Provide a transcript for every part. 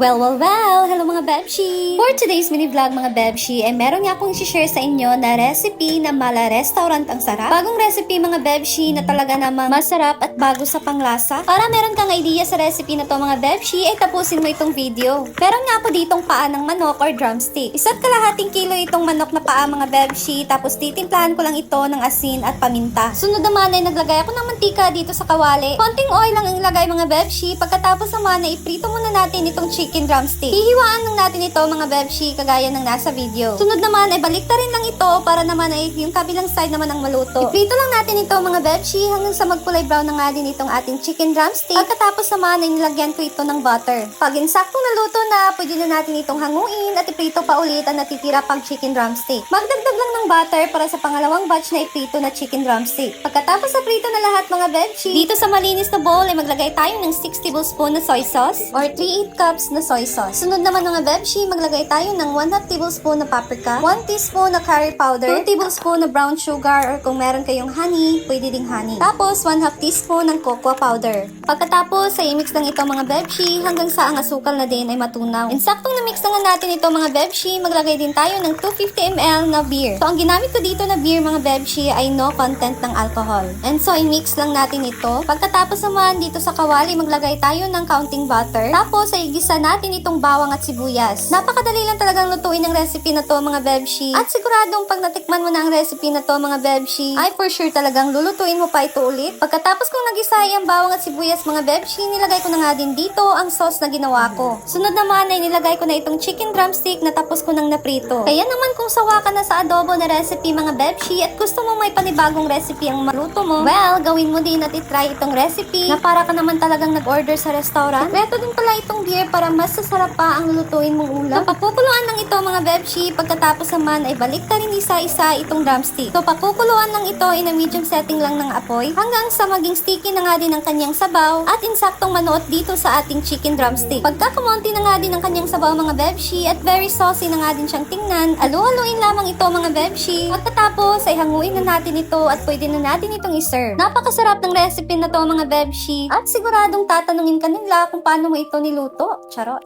Well! Hello mga Bebshi! For today's mini vlog mga Bebshi, meron nga akong i-share sa inyo na recipe na mala restaurant ang sarap. Bagong recipe mga Bebshi na talaga namang masarap at bago sa panglasa. Para meron kang idea sa recipe na to mga Bebshi, ay tapusin mo itong video. Meron nga ako ditong paa ng manok or drumstick. 1.5 kilo itong manok na paa mga Bebshi, tapos titimplahan ko lang ito ng asin at paminta. Sunod naman ay naglagay ako ng mantika dito sa kawali. Konting oil lang ang ilagay mga Bebshi, pagkatapos naman ay iprito muna natin itong chicken drumstick. Hihiwaan lang natin ito mga Bebshi kagaya ng nasa video. Sunod naman ay baliktarin lang ito para naman ay yung kabilang side naman ang maluto. Iprito lang natin ito mga Bebshi hanggang sa magkulay brown na nga din itong ating chicken drumstick. Pagkatapos naman ay nilagyan ko ito ng butter. Pag insaktong naluto na, pwede na natin itong hanguin at iprito pa ulit ang natitira pang chicken drumstick. Magdagdag lang ng butter para sa pangalawang batch na iprito na chicken drumstick. Pagkatapos sa prito na lahat mga Bebshi, dito sa malinis na bowl ay maglagay tayo ng 6 tablespoon na soy sauce or 3/8 cups na soy sauce. Sunod naman mga Bebshi, maglagay tayo ng 1/2 tablespoon na paprika, 1 teaspoon na curry powder, 2 tablespoon na brown sugar or kung meron kayong honey, pwede ding honey. Tapos 1/2 teaspoon ng cocoa powder. Pagkatapos ay i-mix lang ito mga Bebshi hanggang sa ang asukal na din ay matunaw. Insaktong na mix na natin ito mga Bebshi, maglagay din tayo ng 250 ml na beer. So ang ginamit ko dito na beer mga Bebshi ay no content ng alcohol. And so i-mix lang natin ito. Pagkatapos naman dito sa kawali maglagay tayo ng counting butter. Tapos ay igisa natin itong bawang at sibuyas. Napakadali lang talagang lutuin ang recipe na to mga Bebshi. At siguradong pag natikman mo na ang recipe na to mga Bebshi, ay for sure talagang lulutuin mo pa ito ulit. Pagkatapos kong nagisay ang bawang at sibuyas mga Bebshi, nilagay ko na nga din dito ang sauce na ginawa ko. Sunod naman ay nilagay ko na itong chicken drumstick na tapos ko nang naprito. Kaya naman kung sawa ka na sa adobo na recipe mga Bebshi at gusto mo may panibagong recipe ang maluto mo, well, gawin mo din at itry itong recipe na para ka naman talagang nag-order sa restaurant. Meto din pala itong beer para mas sasarap pa ang lulutuin mong ulam. So, papukuluan lang ito mga Bebshi, pagkatapos naman ay balik ta rin isa-isa itong drumstick. So, papukuluan lang ito in a medium setting lang ng apoy hanggang sa maging sticky na nga din ang kanyang sabaw at insaktong manuot dito sa ating chicken drumstick. Pagka kumonti na nga din ang kanyang sabaw mga Bebshi at very saucy na nga din siyang tingnan, alu-aluin lamang ito mga Bebshi. Pagkatapos ay hanguin na natin ito at pwede na natin itong iserve. Napakasarap ng recipe na to mga Bebshi at siguradong tatanungin ka nila kung paano mo ito niluto. Charot!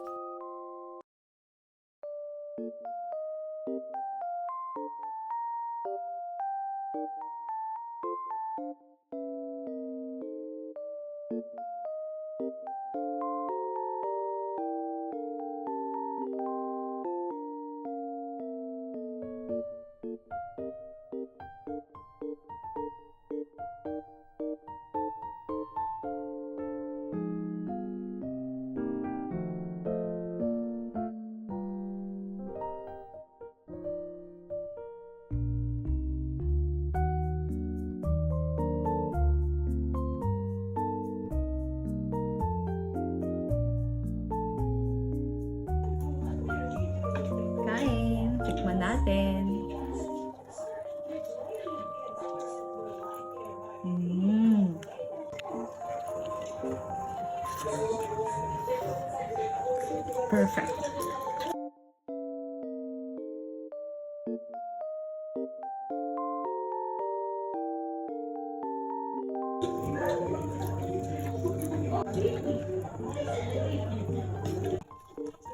Kain. Tikman natin. Perfect.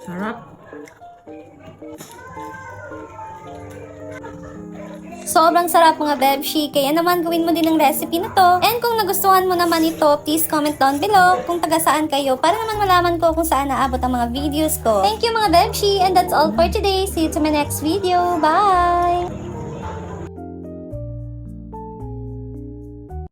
Sarap. Sobrang sarap mga Bebshi, kaya naman gawin mo din ang recipe na to. And kung nagustuhan mo naman ito, please comment down below kung taga saan kayo para naman malaman ko kung saan naabot ang mga videos ko. Thank you mga Bebshi, and that's all for today. See you to my next video. Bye!